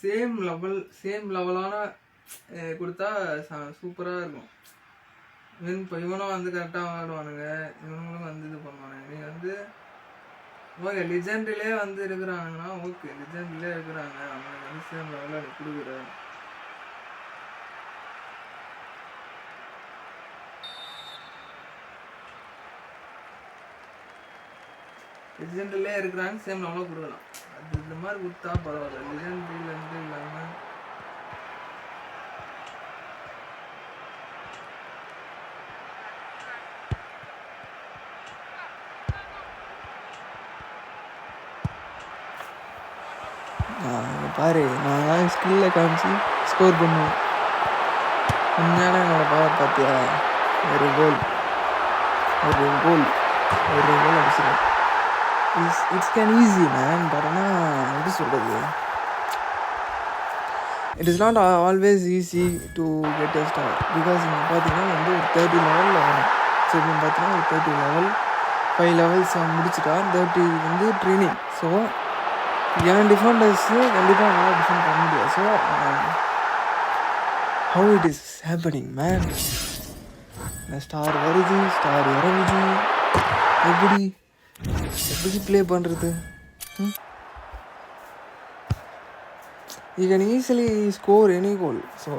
Same லெவலான கொடுத்தா சூப்பராக இருக்கும். மீன் இப்போ இவனும் வந்து கரெக்டாக விளாடுவானுங்க, இவனுங்களும் வந்து இது பண்ணுவானுங்க. நீ வந்து ஓகே லிஜெண்ட்லேயே வந்து இருக்கிறானுங்கன்னா ஓகே லிஜெண்ட்லேயே இருக்கிறாங்க, அவனுக்கு வந்து சேம் லெவலில் நீ கொடுக்குற. லிஜெண்ட்லேயே இருக்கிறாங்க சேம் லெவலில் கொடுக்கலாம். அது இந்த மாதிரி கொடுத்தா பரவாயில்ல. லிஜெண்ட்லேருந்து இல்லாமல் பாரு நான் ஸ்கில்ல காமிச்சு ஸ்கோர் பண்ணுவேன். உண்மையான என்னோட பவர் பார்த்தியா? ஒரு கோல் அடிச்சிடும். It's can easy man. But ஆனால் எப்படி சொல்கிறது, it is not always easy to get a star. Because இங்கே பார்த்தீங்கன்னா வந்து ஒரு 30 லெவலில் வரும். ஸோ இப்போ பார்த்தீங்கன்னா ஒரு 30 லெவல் 5 லெவல்ஸ் முடிச்சுட்டா 30 வந்து ட்ரைனிங். ஸோ என் டிஃபெண்டர்ஸு கண்டிப்பாக நல்லா டிஃபெண்ட் பண்ண முடியாது. So how it is happening man. Star வருது, ஸ்டார் இறங்குது, எப்படி ப்ளே பண்ணுறது? You can easily score any goal. So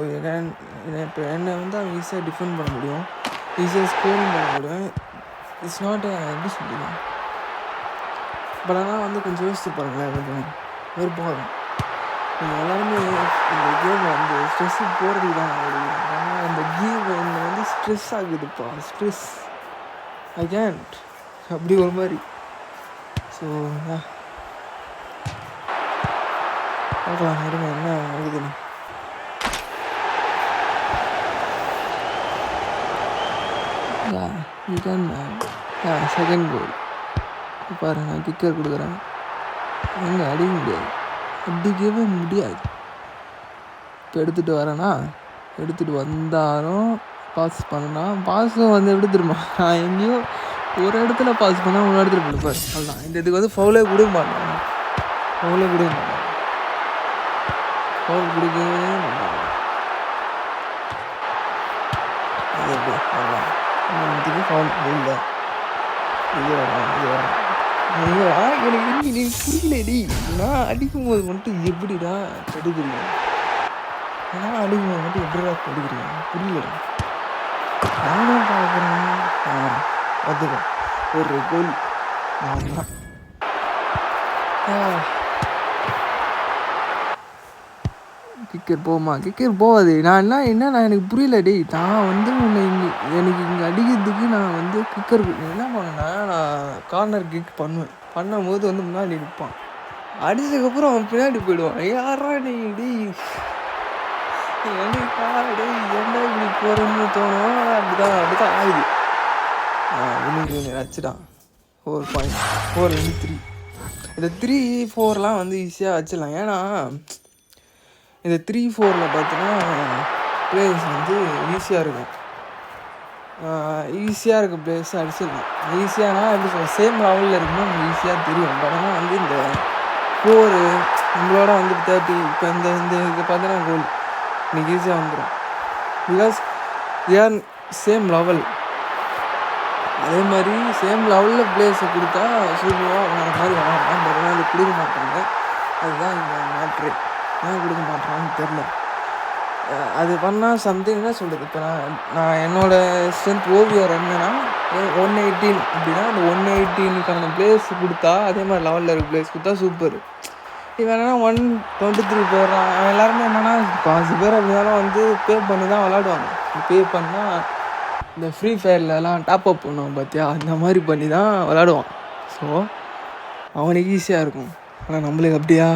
இப்போ என்னை வந்து அவன் ஈஸியாக டிஃபெண்ட் பண்ண முடியும், ஈஸியாக ஸ்கோரும் பண்ண முடியும். இட்ஸ் நாட் எப்படி சொல்லுங்க. பட் ஆனால் வந்து கொஞ்சம் யோசிச்சு பாருங்களேன், கொஞ்சம் வெறுப்பாகும். நீங்கள் எல்லாருமே இந்த கேம் வந்து ஸ்ட்ரெஸ்ஸு போகிறதுக்கு தான் ஆடுவீங்க. ஆனால் இந்த கேம் என்னை வந்து ஸ்ட்ரெஸ் ஆகுதுப்பா, ஸ்ட்ரெஸ் ஐ கேன்ட் அப்படி ஒரு மாதிரி. ஸோ பார்க்கலாம் இருங்க என்ன ஆகுதுன்னு. யூ கேன் செகண்ட் கோல் பாரு. நான் கிக்கர் கொடுக்குறேன், எங்கே அடிக்க முடியாது, அடிக்கவே முடியாது. இப்போ எடுத்துகிட்டு வரேன்னா எடுத்துகிட்டு வந்தாலும் பாஸ் பண்ணனா பாஸும் வந்து எப்படி திரும்ப நான் எங்கேயோ ஒரு இடத்துல பாஸ் பண்ணால் ஒரு இடத்துல கொடுப்பாரு. அவ்வளோதான். இந்த இதுக்கு வந்து ஃபவுலே கொடுக்க மாட்டேன், ஃபவுல் கொடுக்கவே மாட்டாங்க. அது எப்படி அவ்வளோதான். இதுக்கு ஃபவுல் இல்லை, இது வரும். எனக்கு நீ புரியலடி. நான் அடிக்கும்போது மட்டும் எப்படிடா தடுக்கிறீங்க, நான் அடிக்கும்போது மட்டும் எப்படிடா தடுக்கிறீங்க புரியலடா. நானும் பார்க்குறேன். பார்த்துக்கோ ஒரு கோல் நான் கிக்கர் போமா, கிக்கர் போகாது. நான் என்ன எனக்கு புரியலடி. நான் வந்து உன்னை எனக்கு இங்கே அடிக்கிறதுக்கு நான் வந்து கிக்கர் என்ன பண்ணேன்னா, நான் கார்னர் கிக் பண்ணும்போது வந்து முன்னாடி நிற்பான், அடிச்சதுக்கப்புறம் அவன் பின்னாடி போயிடுவான். யாரா நீ டி என்னடா இப்படி போகிறேன்னு தோணும். அப்படிதான் ஆகுது. வினிங் வச்சுட்டான் 4 பாயிண்ட் 4-3. இந்த 3-4 வந்து ஈஸியாக வச்சிடலாம். ஏன்னா இந்த 3-4 பார்த்தீங்கன்னா பிளேயர்ஸ் வந்து ஈஸியாக இருக்கும், ஈஸியாக இருக்க பிளேயர்ஸ் அடிச்சிடலாம். ஈஸியானா எப்படி சொல்ல, சேம் லெவலில் இருக்கும்போது நமக்கு ஈஸியாக தெரியும். பட் ஆனால் வந்து இந்த 4 நம்மளோட வந்து 30 இப்போ இந்த இது பார்த்தீங்கன்னா கோல் இன்னைக்கு ஈஸியாக வந்துடும். பிகாஸ் ஏன் சேம் லெவல். அதே மாதிரி சேம் லெவலில் பிளேயர்ஸை கொடுத்தா சூப்பராக வேறு மாதிரி விளாட்லாம். பட் ஆனால் அது கொடுக்க மாட்டாங்க. அதுதான் இந்த மேட்ரு. ஏன் கொடுக்க மாட்டேறான்னு தெரில. அது பண்ணால் சம்திங் என்ன சொல்கிறது. இப்போ நான் என்னோடய ஸ்ட்ரென்த் ஓவியர் என்னன்னா 118 அப்படின்னா அந்த 118க்கான பிளேயர்ஸ் கொடுத்தா அதே மாதிரி லெவலில் இருக்க பிளேயர்ஸ் கொடுத்தா சூப்பர். இவன் என்னன்னா 123 போயிடுறான். அவன் எல்லாருமே என்னென்னா 5 பேர் அப்படினாலும் வந்து பே பண்ணி தான் விளாடுவாங்க. பே பண்ணால் இந்த ஃப்ரீ ஃபயர்லலாம் டாப்அப் பண்ணுவான் பார்த்தியா, அந்த மாதிரி பண்ணி தான் விளாடுவான். ஸோ அவனுக்கு ஈஸியாக இருக்கும். ஆனால் நம்மளுக்கு அப்படியா,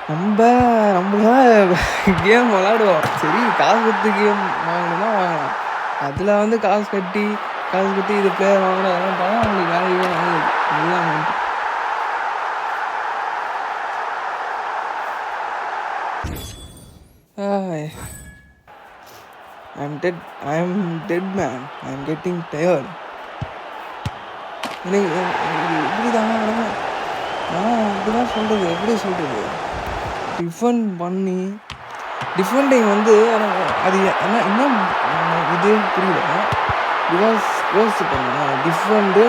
நம்மளாம் கேம் விளாடுவோம். சரி காசு கொடுத்து கேம் வாங்கணும்னா வாங்கலாம். அதில் வந்து காசு கட்டி இது பிளேயர் வாங்கணும் அதெல்லாம் பண்ணால் அவங்களுக்கு வேலையே வாங்குது. அதுதான் வந்துட்டு I am dead man. I am getting tired. எனக்கு இப்படி தான் சொல்கிறது. எப்படி சொல்கிறது, டிஃபெண்ட் பண்ணி டிஃபெண்டிங் வந்து எனக்கு அது என்ன இது புரியல. பிகாஸ் யோசிச்சு பண்ணேன், டிஃபெண்டு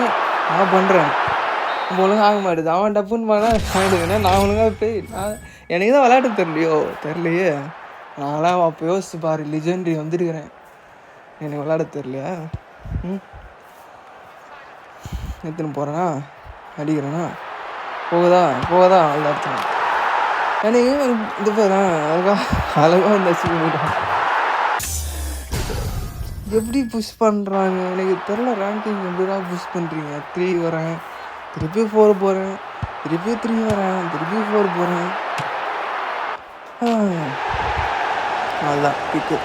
நான் பண்ணுறேன், நம்ம ஒழுங்காக ஆக மாட்டேது. அவன் டப்புன்னு பண்ணால் ஆகிடுதுன்னா நான் ஒழுங்காக போய் எனக்கு தான் விளையாட தெரிலையே. நான்லாம் அப்போ யோசிச்சு பாரு, லிஜெண்ட்ரி வந்துருக்கிறேன், எனக்கு விளையாட தெரியலையா? எடுத்துன்னு போகிறேன்னா அடிக்கிறேன்னா போகுதா அவ்வளோ அர்த்தம். எனக்கு இது பாரு அழகாக வந்து வச்சுக்கிட்டான். எப்படி புஷ் பண்ணுறாங்க எனக்கு தெரில. ரேங்கிங் எப்படிதான் புஷ் பண்ணுறீங்க? 3 வரேன், திருப்பி 4 போகிறேன், திருப்பி 3 வரேன், திருப்பி 4 போகிறேன். அதுதான் கிக்கு.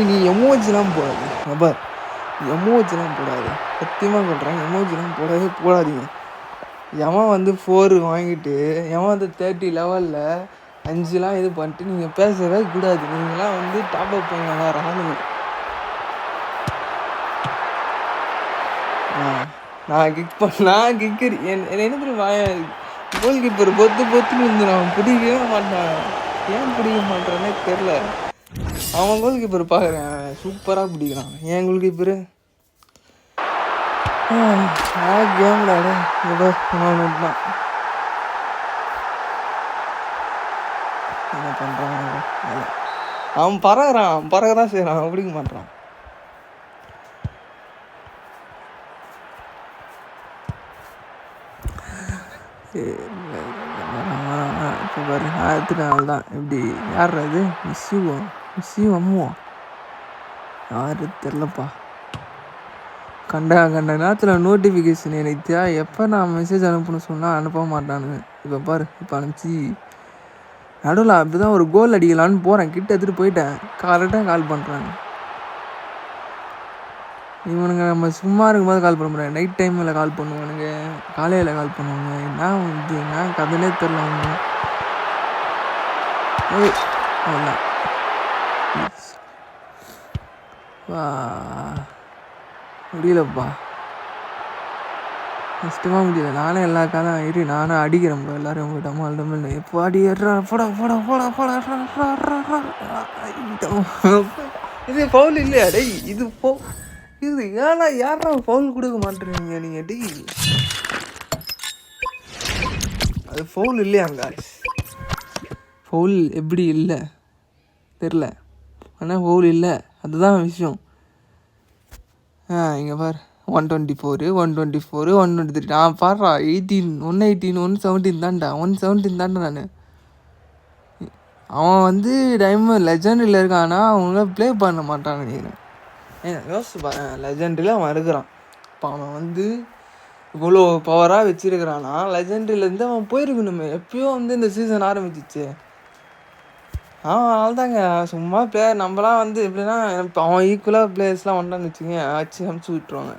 நீ எமோஜிலாம் போடாது பார், எமோஜிலாம் போடாது, சத்தியமாக சொல்கிறேன். எமோஜிலாம் போடாதீங்க. எவன் வந்து 4 வாங்கிட்டு எவன் வந்து 30 லெவலில் 5லாம் இது பண்ணிட்டு நீங்கள் பேசவே கூடாது. நீங்களாம் வந்து டாப் அப் பண்ண ஆளுங்க. நான் கிக்கர் என்ன தெரியுமா, கோல் கீப்பர் பொத்துன்னு வந்து நான் பிடிக்கவே மாட்டேன். ஏன் பிடிக்க மாட்டேன்னே தெரில. அவன் கோல் கீப்பர் பார்க்குறேன் சூப்பராக பிடிக்கிறான். ஏன் கோல் கீப்பரு கேம் விளையாட தான் என்ன பண்ணுறான். அவன் பறகுறான் செய்கிறான், அவன் பிடிக்க மாட்டான். இப்போ பாரு எடுத்துட்டாங்க தான். எப்படி யார் அது? மிஸ்ஸு அம்முவா யாரு தெரிலப்பா. கண்ட நேரத்தில் நோட்டிஃபிகேஷன் எனக்கு எப்போ நான் மெசேஜ் அனுப்பணும்னு சொன்னால் அனுப்ப மாட்டானுங்க. இப்போ பாரு, இப்போ அனுப்பிச்சி நடுவில் அப்படி தான் ஒரு கோல் அடிக்கலான்னு போகிறேன், கிட்ட எடுத்துகிட்டு போயிட்டேன், கரெக்டாக கால் பண்ணுறாங்க. இவனுங்க நம்ம சும்மா இருக்கும்போது கால் பண்ண முடியாது, நைட் டைமில் கால் பண்ணுவானுங்க, காலையில் கால் பண்ணுவாங்க. நான் கதையே தெரில அவங்க. அவ்வளோதான் வா முடியலப்பா, கஷ்டமாக முடியல. நானே எல்லா காலம் இரு நானும் அடிக்கிறேன் ப்ரோ. எல்லோரும் உங்கள் டமால் எப்போ அடிக்கிறா இது ஃபவுல் இல்லையா டேய்? இது யாரா ஃபவுல் கொடுக்க மாட்டேறீங்க நீங்கள் டேய்? அது ஃபவுல் இல்லையாங்க? ஃபவுல் எப்படி இல்லை தெரில, ஆனால் ஃபவுல் இல்லை, அதுதான் விஷயம். இங்கே பார் 124 124 123. நான் பாடுறா 18 118 117 தான்டா 117 தான்டா. நான் அவன் வந்து டைமண்ட் லெஜண்டில் இருக்கானா, அவங்கள ப்ளே பண்ண மாட்டான்னு நினைக்கிறேன். யோசிச்சு பாரு, லெஜண்டில் அவன் இருக்கிறான். இப்போ அவன் வந்து இவ்வளோ பவராக வச்சிருக்கிறானா, லெஜண்டிலேருந்து அவன் போயிருக்கணுமே. எப்பயோ வந்து இந்த சீசன் ஆரம்பிச்சிச்சு. அவ்வளோதாங்க. சும்மா பிளேயர் நம்மளாம் வந்து எப்படின்னா, இப்போ அவன் ஈக்குவலாக பிளேயர்ஸ்லாம் வந்தான்னு வச்சுங்க, அமுச்சு விட்ருவாங்க.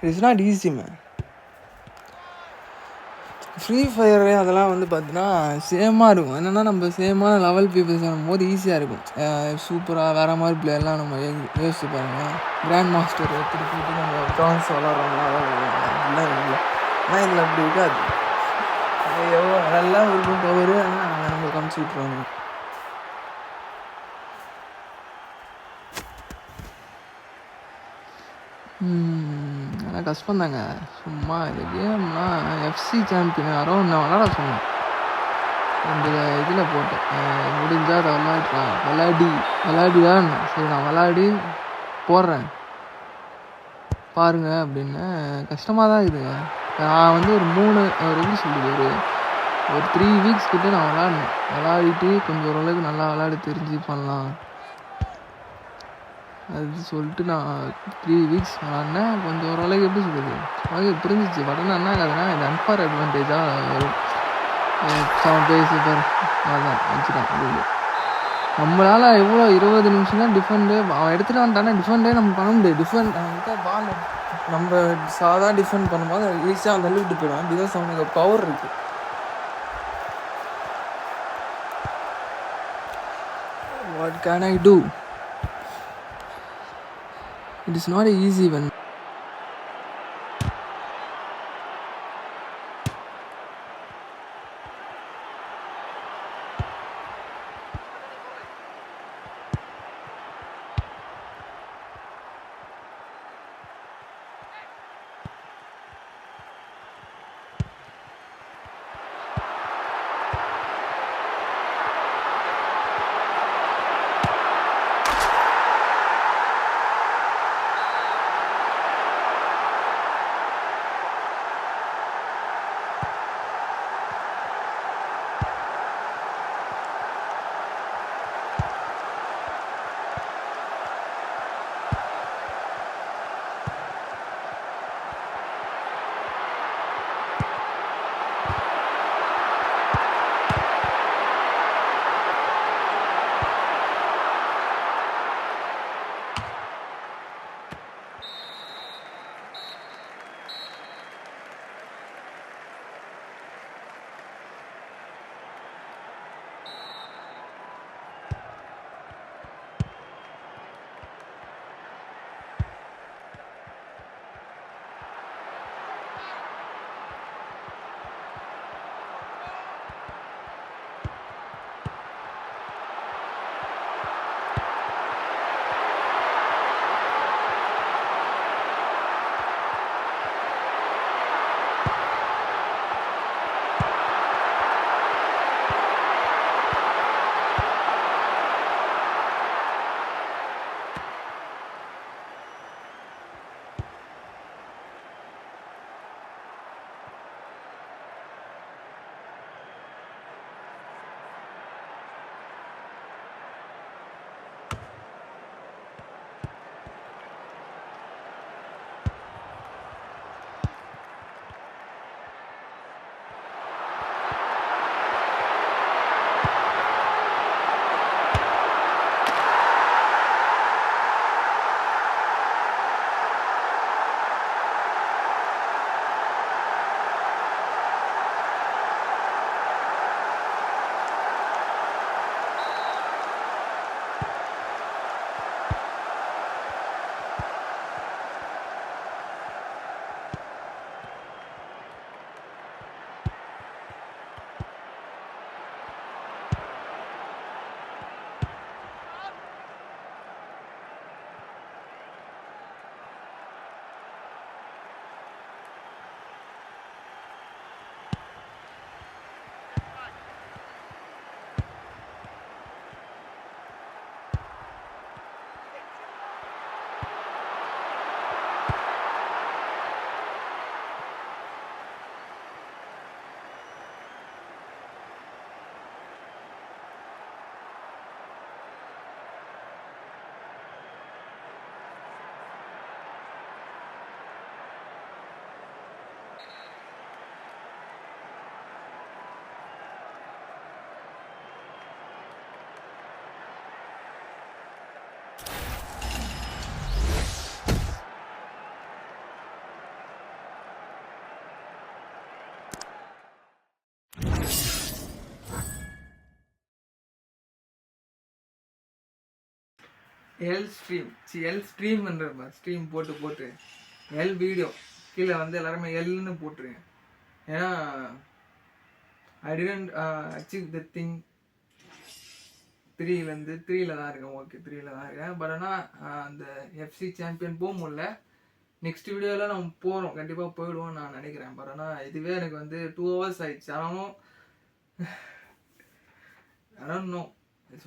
It's not easy man. Free fire அதெல்லாம் வந்து பார்த்தீங்கன்னா சேமாக இருக்கும். என்னென்னா நம்ம சேமான லெவல் பீப்புள்ஸ் ஆகும்போது ஈஸியாக இருக்கும். சூப்பராக வேறு மாதிரி பிளேயர்லாம் நம்ம யோசிச்சு பாருங்கள். கிராண்ட் மாஸ்டர் எடுத்துகிட்டு போயிட்டு நம்ம டான்ஸ் விளாட்றோம்னா அப்படிலாம் இல்லை. ஆனால் இதில் அப்படி இருக்காது. எவ்வளோ நல்லா இருக்கும் பவர், ஆனால் நம்ம காமிச்சு விட்ருவாங்க. ஆனால் கஷ்டம்தாங்க. சும்மா இந்த கேம்னா எஃப்சி சாம்பியன் யாரோ நான் விளாட சொன்னேன், இந்த இதில் போட்டேன். முடிஞ்சால் அதை விளாடிதான். சரி நான் விளாடி போடுறேன் பாருங்க அப்படின்னு. கஷ்டமாக தான் இருக்குதுங்க. நான் வந்து ஒரு எப்படி சொல்லுது, ஒரு 3 வீக்ஸ் கிட்டே நான் விளாடிட்டு கொஞ்சம் ஓரளவுக்கு நல்லா விளாட தெரிஞ்சு பண்ணலாம் அது சொல்லிட்டு நான் 3 வீக்ஸ் விளாட்னேன். கொஞ்சம் ஓரளவுக்கு எப்படி சொல்லுது புரிஞ்சிச்சு. பட் என்ன கதைனா, இது அன்ஃபார் அட்வான்டேஜாக வரும். 7 பேஸ் பார் அதான் வச்சுட்டான். நம்மளால் எவ்வளோ 20 நிமிஷம் தான் டிஃபெண்டு அவன் எடுத்துகிட்டு வந்துட்டானே. டிஃபெண்டே நம்ம பண்ண முடியாது. டிஃபெண்ட் அவன்கிட்ட பால் நம்ம சாதா டிஃபெண்ட் பண்ணும்போது ஈஸியாக அவன் தள்ளிவிட்டு போயிடுவான். பிகாஸ் அவனுக்கு பவர் இருக்குது. What can I do? It is not easy when L stream L ஸ்ட்ரீம்ன்ற மாதிரி ஸ்ட்ரீம் போட்டு எல் வீடியோ கீழே வந்து எல்லாருமே எல்னு போட்டுருங்க. ஏன்னா I didn't achieve the thing 3ல தான் இருக்கேன். ஓகே 3ல தான் இருக்கேன். பட் ஆனால் அந்த எஃப்சி சாம்பியன் போக முடியல. நெக்ஸ்ட் வீடியோவில் நம்ம போகிறோம், கண்டிப்பாக போயிடுவோம் நான் நினைக்கிறேன். பட் ஆனால் இதுவே எனக்கு வந்து 2 hours ஆயிடுச்சு. நோ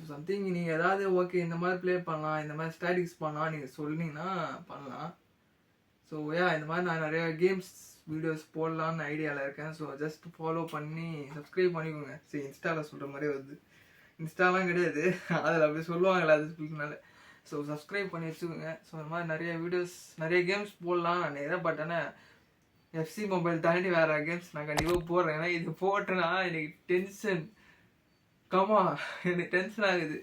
சம்திங் நீங்கள் ஏதாவது ஓகே இந்த மாதிரி ப்ளே பண்ணலாம், இந்த மாதிரி ஸ்டாட்டிக்ஸ் பண்ணலாம் நீங்கள் சொன்னீங்கன்னா பண்ணலாம். ஸோ இந்த மாதிரி நான் நிறையா கேம்ஸ் வீடியோஸ் போடலான்னு ஐடியாவில் இருக்கேன். ஸோ ஜஸ்ட் ஃபாலோ பண்ணி சப்ஸ்கிரைப் பண்ணிக்கோங்க. சரி, இன்ஸ்டாவில் சொல்கிற மாதிரி வருது. இன்ஸ்டாலாம் கிடையாது, அதில் அப்படி சொல்லுவாங்களே அது சொல்லினால. ஸோ சப்ஸ்கிரைப் பண்ணி வச்சுக்கோங்க. ஸோ இந்த மாதிரி நிறைய வீடியோஸ் நிறைய கேம்ஸ் போடலாம் நான் நினைக்கிறேன். பட் ஆனால் எஃப்சி மொபைல் தாண்டி வேறு கேம்ஸ் நான் கண்டிப்பாக போடுறேன். ஏன்னா இது போட்டேன்னா எனக்கு டென்ஷன் எனக்கு டென்ஷன் ஆகுது.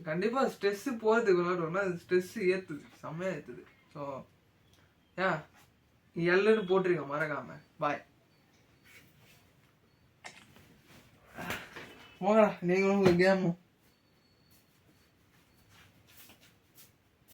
கண்டிப்பாக ஸ்ட்ரெஸ்ஸு போகிறதுக்கு விளாடுவோம்னா அது ஸ்ட்ரெஸ்ஸு ஏற்றுது, செம்மையாக ஏற்றுது. ஸோ எல்லுன்னு போட்டிருக்கேன் மறக்காமல். பாய். போங்கடா நீங்களும் உங்கள் கேமும்.